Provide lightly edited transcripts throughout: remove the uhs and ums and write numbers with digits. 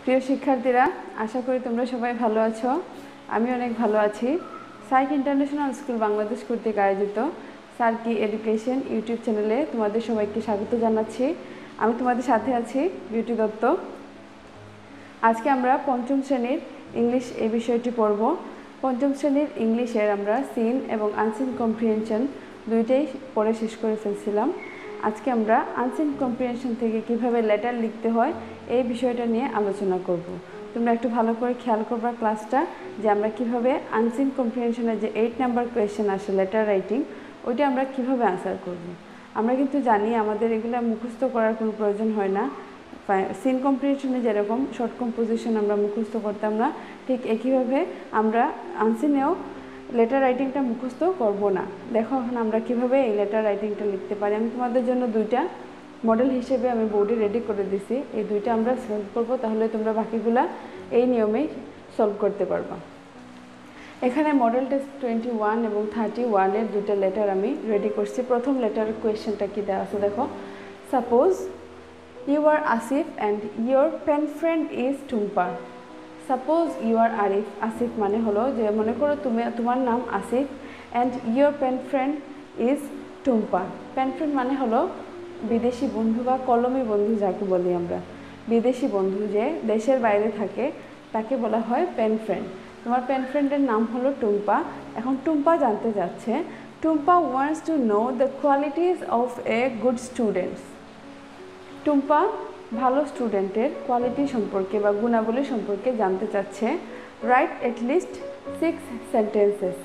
প্রিয় শিক্ষার্থীরা, আশা করি তোমরা সবাই ভালো আছো। আমি অনেক ভালো আছি। সার্ক ইন্টারন্যাশনাল স্কুল বাংলাদেশ কর্তৃক আয়োজিত সার্কি এডুকেশন ইউটিউব চ্যানেলে তোমাদের সবাইকে স্বাগত জানাচ্ছি। আমি তোমাদের সাথে আছি বিউটি দত্ত। আজকে আমরা পঞ্চম শ্রেণীর ইংলিশ এই বিষয়টি পড়ব। পঞ্চম শ্রেণীর ইংলিশের আমরা সিন এবং আনসিন কম্প্রিহেনশন দুইটাই পড়ে শেষ করে ফেলছিলাম। আজকে আমরা আনসিন কম্প্রিহেনশন থেকে কিভাবে লেটার লিখতে হয় এই বিষয়টা নিয়ে আলোচনা করব। তোমরা একটু ভালো করে খেয়াল করবা ক্লাসটা, যে আমরা কিভাবে আনসিন কম্প্রিহেনশনের যে 8 নাম্বার কোয়েশ্চেন আসে লেটার রাইটিং, ওইটা আমরা কিভাবে আনসার করব। আমরা কিন্তু জানি আমাদের এগুলো মুখস্থ করার কোনো প্রয়োজন হয় না। সিন কম্প্রিহেনশনে যেরকম শর্ট কম্পোজিশন আমরা মুখস্থ করতাম না, ঠিক একইভাবে আমরা আনসিনেও লেটার রাইটিংটা মুখস্থ করব না। দেখো এখন আমরা কিভাবে এই লেটার রাইটিংটা লিখতে পারি। আমি তোমাদের জন্য দুইটা মডেল হিসেবে আমি বোর্ডে রেডি করে দিছি। এই দুইটা আমরা সলভ করব, তাহলে তোমরা বাকিগুলা এই নিয়মেই সলভ করতে পারবা। এখানে মডেল টেস্ট 21 এবং 31-এর দুইটা লেটার আমি রেডি করছি। প্রথম লেটার কোয়েশ্চেনটা কি দেওয়া আছে দেখো। Suppose you are Asif and your pen friend is Tumpa. Suppose you are Arif, Asif মানে হলো যে মনে করো তোমার নাম Asif and your pen friend is Tumpa. Pen friend মানে হলো বিদেশি বন্ধু বা কলমি বন্ধু, যাকে বলি আমরা। বিদেশি বন্ধু যে দেশের বাইরে থাকে তাকে বলা হয় পেন ফ্রেন্ড। তোমার পেন ফ্রেন্ডের নাম হলো টুম্পা। এখন টুম্পা জানতে চাচ্ছে, Tumpa wants to know the qualities of a good students. Tumpa ভালো স্টুডেন্টের কোয়ালিটি সম্পর্কে বা গুণাবলী সম্পর্কে জানতে চাচ্ছে। Right at least 6 sentences.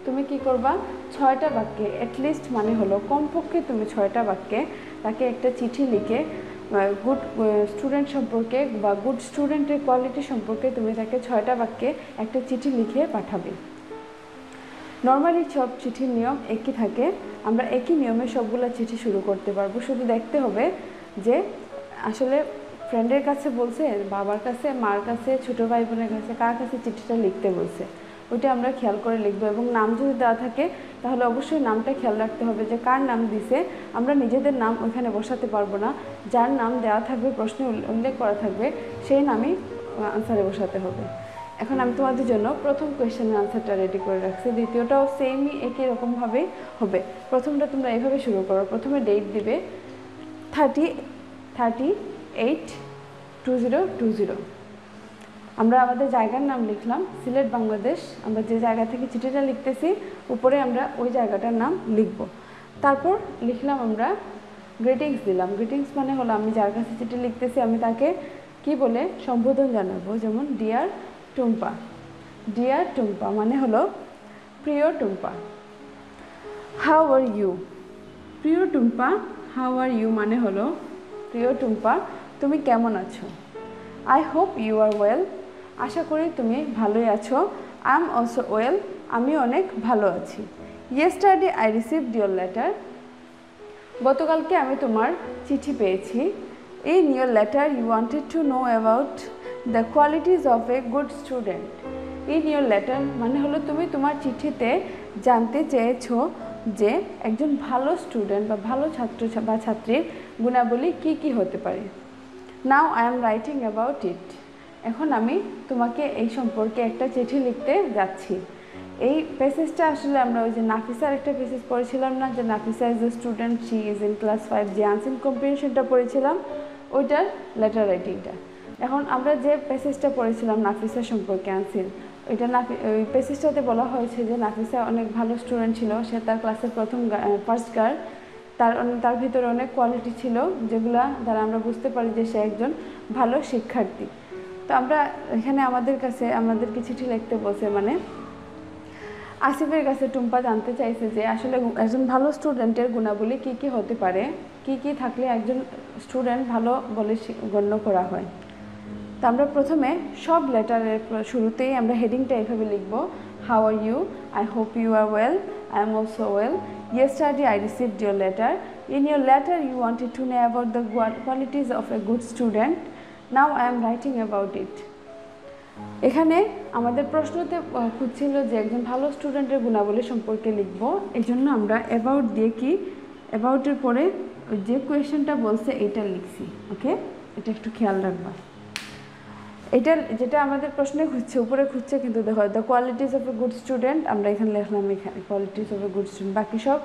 তুমি কি করবা? 6টা বাক্যে, এটলিস্ট মানে হলো কমপক্ষে তুমি 6টা বাক্যে তাকে একটা চিঠি লিখে গুড স্টুডেন্ট সম্পর্কে বা গুড স্টুডেন্টের কোয়ালিটি সম্পর্কে তুমি তাকে 6টা বাক্যে একটা চিঠি লিখে পাঠাবে। নর্মালি সব চিঠির নিয়ম একই থাকে, আমরা একই নিয়মে সবগুলো চিঠি শুরু করতে পারবো। শুধু দেখতে হবে যে আসলে ফ্রেন্ডের কাছে বলছে, বাবার কাছে, মার কাছে, ছোটো ভাই বোনের কাছে, কার কাছে চিঠিটা লিখতে বলছে, ওইটা আমরা খেয়াল করে লিখবো। এবং নাম যদি দেওয়া থাকে তাহলে অবশ্যই নামটা খেয়াল রাখতে হবে যে কার নাম দিছে। আমরা নিজেদের নাম ওইখানে বসাতে পারবো না, যার নাম দেওয়া থাকবে, প্রশ্নে উল্লেখ করা থাকবে, সেই নামই আনসারে বসাতে হবে। এখন আমি তোমাদের জন্য প্রথম কোয়েশ্চেনের আনসারটা রেডি করে রাখছি, দ্বিতীয়টাও সেমই একই রকমভাবেই হবে। প্রথমটা তোমরা এইভাবে শুরু করো। প্রথমে ডেট দিবে 30/8/2020। আমরা আমাদের জায়গার নাম লিখলাম সিলেট বাংলাদেশ। আমরা যে জায়গা থেকে চিঠিটা লিখতেছি উপরে আমরা ওই জায়গাটার নাম লিখব। তারপর লিখলাম আমরা গ্রিটিংস দিলাম। গ্রিটিংস মানে হলো আমি যার কাছে চিঠি লিখতেছি আমি তাকে কি বলে সম্বোধন জানাবো। যেমন ডিয়ার টুম্পা। ডিয়ার টুম্পা মানে হলো প্রিয় টুম্পা। How are you. প্রিয় টুম্পা, হাউ আর ইউ মানে হলো প্রিয় টুম্পা তুমি কেমন আছো। I hope you are well. আশা করি তুমি ভালোই আছো। I am also well. আমি অনেক ভালো আছি। Yesterday I received your letter. গতকালকে আমি তোমার চিঠি পেয়েছি। In your letter you wanted to know about the qualities of a good student. In your letter মানে হলো তুমি তোমার চিঠিতে জানতে চেয়েছো যে একজন ভালো স্টুডেন্ট বা ভালো ছাত্র বা ছাত্রীর গুণাবলী কি কি হতে পারে। নাও I am writing about it. এখন আমি তোমাকে এই সম্পর্কে একটা চিঠি লিখতে যাচ্ছি। এই প্যাসেজটা আসলে আমরা ওই যে নাফিসার একটা প্যাসেজ পড়েছিলাম না, যে Nafisa is a student, she is in class 5, যে আনসিন কম্প্রিহেনশনটা পড়েছিলাম ওইটার লেটার রাইটিংটা। এখন আমরা যে প্যাসেজটা পড়েছিলাম নাফিসা সম্পর্কে আনসিন, ওইটা ওই প্যাসেজটাতে বলা হয়েছে যে নাফিসা অনেক ভালো স্টুডেন্ট ছিল। সে তার ক্লাসের ফার্স্ট গার্ল। তার ভিতরে অনেক কোয়ালিটি ছিল যেগুলা দ্বারা আমরা বুঝতে পারি যে সে একজন ভালো শিক্ষার্থী। তো আমরা এখানে আমাদেরকে চিঠি লিখতে বলছে, মানে আসিফের কাছে টুম্পা জানতে চাইছে যে আসলে একজন ভালো স্টুডেন্টের গুণাবলী কি কি হতে পারে, কি কি থাকলে একজন স্টুডেন্ট ভালো বলে গণ্য করা হয়। তো আমরা প্রথমে সব লেটারের শুরুতেই আমরা হেডিংটা এইভাবে লিখব। How are you, I hope you are well, I am also well, yesterday I received your letter. In your letter you wanted to know about the qualities of a good student. Now I am writing about it. এখানে আমাদের প্রশ্নতে খুঁজছিল যে একজন ভালো স্টুডেন্টের গুণাবলী সম্পর্কে লিখব। এই জন্য আমরা অ্যাবাউট দিয়ে কি অ্যাবাউটের পরে যে কোয়েশ্চেনটা বলছে এটা লিখছি। ওকে, এটা একটু খেয়াল রাখবা। এটা যেটা আমাদের প্রশ্নে খুঁজছে, উপরে খুঁজছে, কিন্তু দেখো the qualities of a good student আমরা এখানে লিখলাম, এখানে qualities of a good student, বাকি সব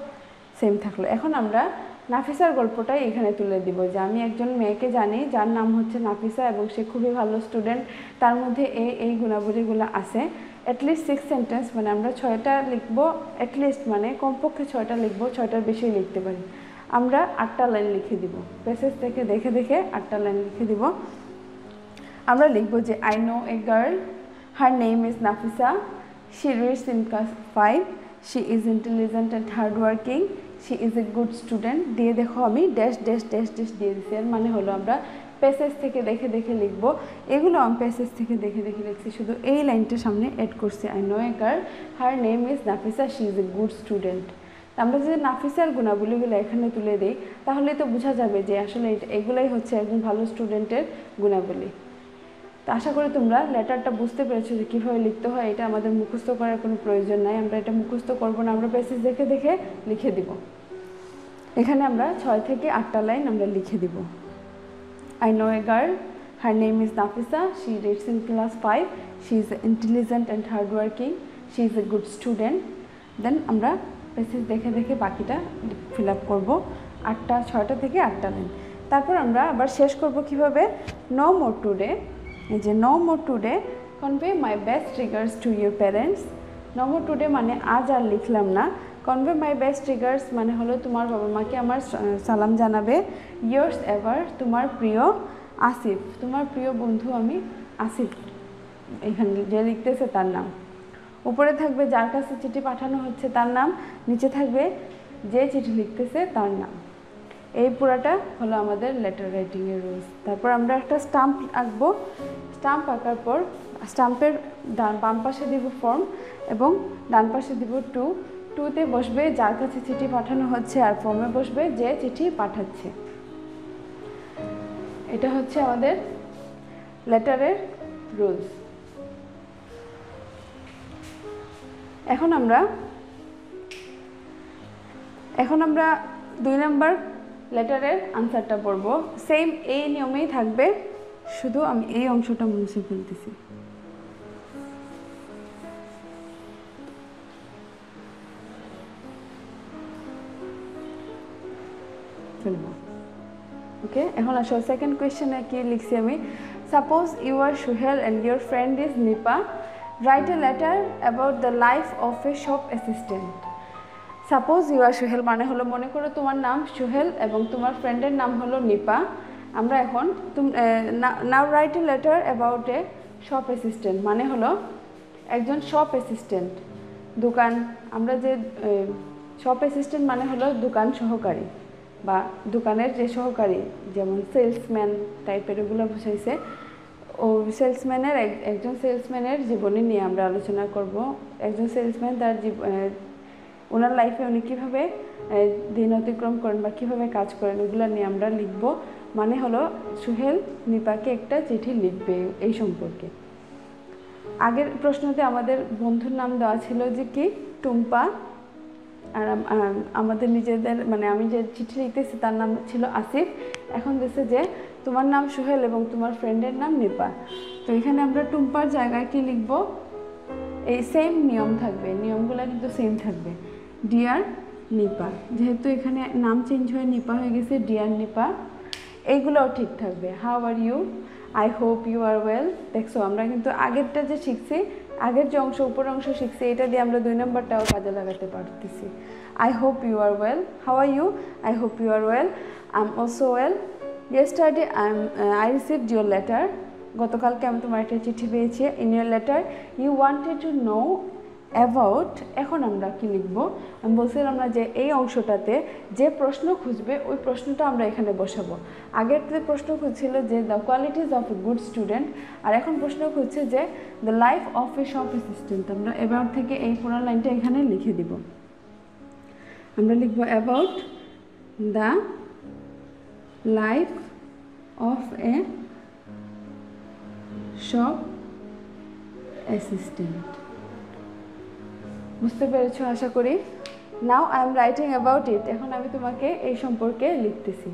সেম থাকলো। এখন আমরা নাফিসার গল্পটাই এখানে তুলে দিব, যে আমি একজন মেয়েকে জানি যার নাম হচ্ছে নাফিসা এবং সে খুবই ভালো স্টুডেন্ট, তার মধ্যে এই গুণাবলীগুলো আছে। অ্যাটলিস্ট 6 সেন্টেন্স, মানে আমরা 6টা লিখবো, অ্যাটলিস্ট মানে কমপক্ষে 6টা লিখবো, 6টার বেশি লিখতে পারি। আমরা 8টা লাইন লিখে দিব, প্যাসেজ থেকে দেখে দেখে 8টা লাইন লিখে দিব। আমরা লিখবো যে I know a girl, her name is Nafisa, she reads in class 5, she is intelligent and hard working, she is A good student. দিয়ে দেখো আমি ড্যাশ ড্যাশ ড্যাশ ড্যাশ দিয়ে দিচ্ছি, এর মানে হলো আমরা প্যাসেজ থেকে দেখে দেখে লিখবো। এগুলো আমি প্যাসেজ থেকে দেখে দেখে লিখছি, শুধু এই লাইনটার সামনে অ্যাড করছি I know a girl, her name is Nafisa, she is A good student. আমরা যদি নাফিসার গুণাবলীগুলো এখানে তুলে দিই তাহলে তো বোঝা যাবে যে আসলে এগুলাই হচ্ছে একজন ভালো স্টুডেন্টের গুণাবলী। তো আশা করি তোমরা লেটারটা বুঝতে পেরেছো যে কীভাবে লিখতে হয়। এটা আমাদের মুখস্থ করার কোনো প্রয়োজন নাই, আমরা এটা মুখস্থ করবো না, আমরা প্যাসেজ দেখে দেখে লিখে দিব। এখানে আমরা 6 থেকে 8টা লাইন আমরা লিখে দিব। I know a girl, her name is Nafisa, she reads in class 5, she is intelligent and hardworking, she is a good student. Then আমরা প্যাসেজ দেখে দেখে বাকিটা ফিল আপ করবো, 6টা থেকে 8টা লাইন। তারপর আমরা আবার শেষ করব কিভাবে, নো মোর টুডে, এই যে no more today, convey my best regards to your parents. No more today মানে আজ আর লিখলাম না, কনভে মাই বেস্ট রিগার্ডস মানে হলো তোমার বাবা মাকে আমার সালাম জানাবে। ইয়ার্স এভার, তোমার প্রিয় আসিফ, তোমার প্রিয় বন্ধু আমি আসিফ, এখানে যে লিখতেছে তার নাম। উপরে থাকবে যার কাছে চিঠি পাঠানো হচ্ছে তার নাম, নিচে থাকবে যে চিঠি লিখতেছে তার নাম। এই পুরাটা হলো আমাদের লেটার রাইটিংয়ের রুলস। তারপর আমরা একটা স্টাম্প আঁকবো, স্টাম্প আঁকার পর স্টাম্পের বাম পাশে দিব ফর্ম এবং ডান পাশে দিব টু, টুতে বসবে যার কাছে চিঠি পাঠানো হচ্ছে আর ফর্মে বসবে যে চিঠি পাঠাচ্ছে। এটা হচ্ছে আমাদের লেটারের রুলস। এখন আমরা 2 নম্বর লেটারের আনসারটা পড়ব। সেম এই নিয়মেই থাকবে, শুধু আমি এই অংশটা মুছে ফেলতেছি। ওকে, এখন আসো সেকেন্ড কোয়েশ্চেনে কি লিখছি আমি। Suppose you are Sohel and your friend is Nipa, write a letter about the life of a shop assistant. Suppose you are Sohel মানে হলো, মনে করো তোমার নাম সোহেল এবং তোমার ফ্রেন্ডের নাম হলো নিপা। আমরা এখন now write a letter about a shop assistant মানে হলো একজন শপ অ্যাসিস্ট্যান্ট, দোকান, আমরা যে শপ অ্যাসিস্ট্যান্ট মানে হলো দোকান সহকারী বা দোকানের যে সহকারী, যেমন সেলসম্যান টাইপের, ওগুলো বুঝাইছে। ও সেলসম্যানের একজন সেলসম্যানের জীবনী নিয়ে আমরা আলোচনা করব। একজন সেলসম্যান তার ওনার লাইফে উনি কীভাবে দিন অতিক্রম করেন বা কীভাবে কাজ করেন ওগুলো নিয়ে আমরা লিখব। মানে হলো সোহেল নিপাকে একটা চিঠি লিখবে এই সম্পর্কে। আগের প্রশ্নতে আমাদের বন্ধুর নাম দেওয়া ছিল যে কি টুম্পা, আর আমাদের নিজেদের মানে আমি যে চিঠি লিখতেছি তার নাম ছিল আসিফ। এখন দিচ্ছে যে তোমার নাম সোহেল এবং তোমার ফ্রেন্ডের নাম নিপা। তো এখানে আমরা টুম্পার জায়গায় কি লিখব, এই সেম নিয়ম থাকবে, নিয়মগুলো কিন্তু সেম থাকবে। ডিয়ার নিপা, যেহেতু এখানে নাম চেঞ্জ হয়ে নিপা হয়ে গেছে, ডিয়ার নিপা, এইগুলোও ঠিক থাকবে। How are you, I hope you are well. দেখছো আমরা কিন্তু আগেরটা যে শিখছি, আগের যে অংশ উপর অংশ শিখছি, এটা দিয়ে আমরা 2 নম্বরটাও কাজে লাগাতে পারতেছি। I hope you are well, how are you, I hope you are well, I am also well. Yesterday I received your letter, গতকালকে আমি তোমার একটা চিঠি পেয়েছি। In your letter you wanted to know about, এখন আমরা কি লিখবো, আমি বলছিলাম না যে এই অংশটাতে যে প্রশ্ন খুঁজবে ওই প্রশ্নটা আমরা এখানে বসাবো। আগের প্রশ্ন খুঁজছিল যে the qualities of a good student, আর এখন প্রশ্ন খুঁজছে যে the life of a shop assistant. আমরা অ্যাবাউট থেকে এই পুরো লাইনটা এখানে লিখে দিব। আমরা লিখব about the life of a shop assistant. বুঝতে পেরেছো আশা করি। Now I am writing about it, এখন আমি তোমাকে এই সম্পর্কে লিখতেছি।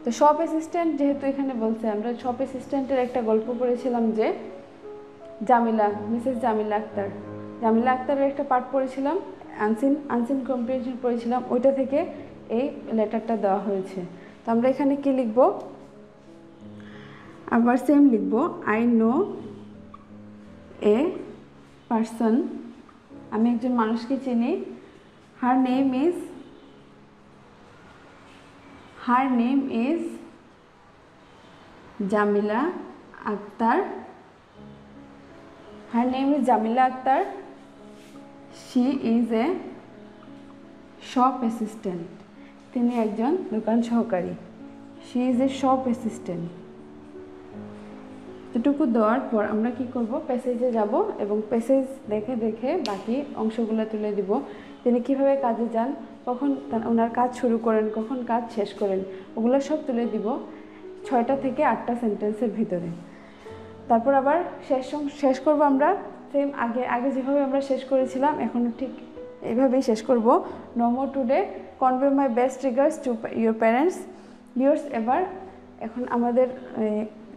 তো শপ অ্যাসিস্ট্যান্ট যেহেতু এখানে বলছে, আমরা শপ অ্যাসিস্ট্যান্টের একটা গল্প পড়েছিলাম যে জামিলা, মিসেস জামিলা আক্তার, জামিলা আক্তারের একটা পার্ট পড়েছিলাম, আনসিন কম্প্রিহেনশন পড়েছিলাম, ওইটা থেকে এই লেটারটা দেওয়া হয়েছে। তো আমরা এখানে কি লিখব, আবার সেম লিখব, আই নো এ পারসন, আমি একজন মানুষকে চিনি, her name is Jamila Akhtar, her name is Jamila Akhtar, she is a shop assistant, তিনি একজন দোকান সহকারী, she is a shop assistant. এটুকু দেওয়ার পর আমরা কি করব, প্যাসেজে যাব এবং প্যাসেজ দেখে দেখে বাকি অংশগুলো তুলে দিব। তিনি কিভাবে কাজে যান, কখন ওনার কাজ শুরু করেন, কখন কাজ শেষ করেন, ওগুলো সব তুলে দিব 6টা থেকে 8টা সেন্টেন্সের ভিতরে। তারপর আবার শেষ করব আমরা সেম আগে যেভাবে আমরা শেষ করেছিলাম, এখন ঠিক এইভাবেই শেষ করব। No more today, convey my best regards to your parents, yours ever. এখন আমাদের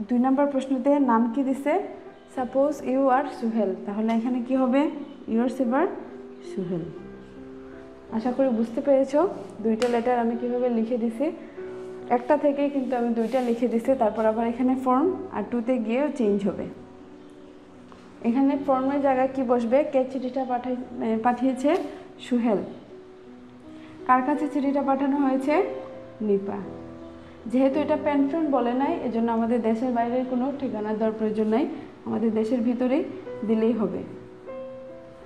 2 নম্বর প্রশ্নতে নাম কি দিছে, সাপোজ ইউ আর সুহেল, তাহলে এখানে কি হবে, ইয়োর্স এভার সুহেল। আশা করি বুঝতে পেরেছো 2টা লেটার আমি কিভাবে লিখে দিছি। একটা থেকেই কিন্তু আমি 2টা লিখে দিছি, তারপর আবার এখানে ফর্ম আর 2তে গিয়েও চেঞ্জ হবে। এখানে ফর্মের জায়গায় কি বসবে, কে চিঠিটা পাঠিয়েছে, সুহেল। কার কাছে চিঠিটা পাঠানো হয়েছে, নিপা। যেহেতু এটা পেনফ্রেন বলে নাই, এজন্য আমাদের দেশের বাইরের কোনো ঠিকানা দেওয়ার প্রয়োজন নাই, আমাদের দেশের ভিতরেই দিলেই হবে।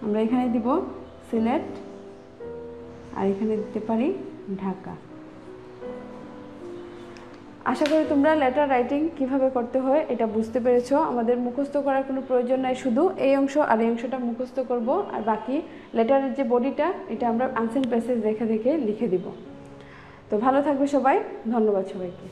আমরা এখানে দিব সিলেট, আর এখানে দিতে পারি ঢাকা। আশা করি তোমরা লেটার রাইটিং কিভাবে করতে হয় এটা বুঝতে পেরেছো। আমাদের মুখস্থ করার কোনো প্রয়োজন নাই, শুধু এই অংশ আর এই অংশটা মুখস্থ করব, আর বাকি লেটারের যে বডিটা এটা আমরা আনসার প্যাসেজ দেখে দেখে লিখে দিব। তো ভালো থাকবে সবাই, ধন্যবাদ সবাইকে।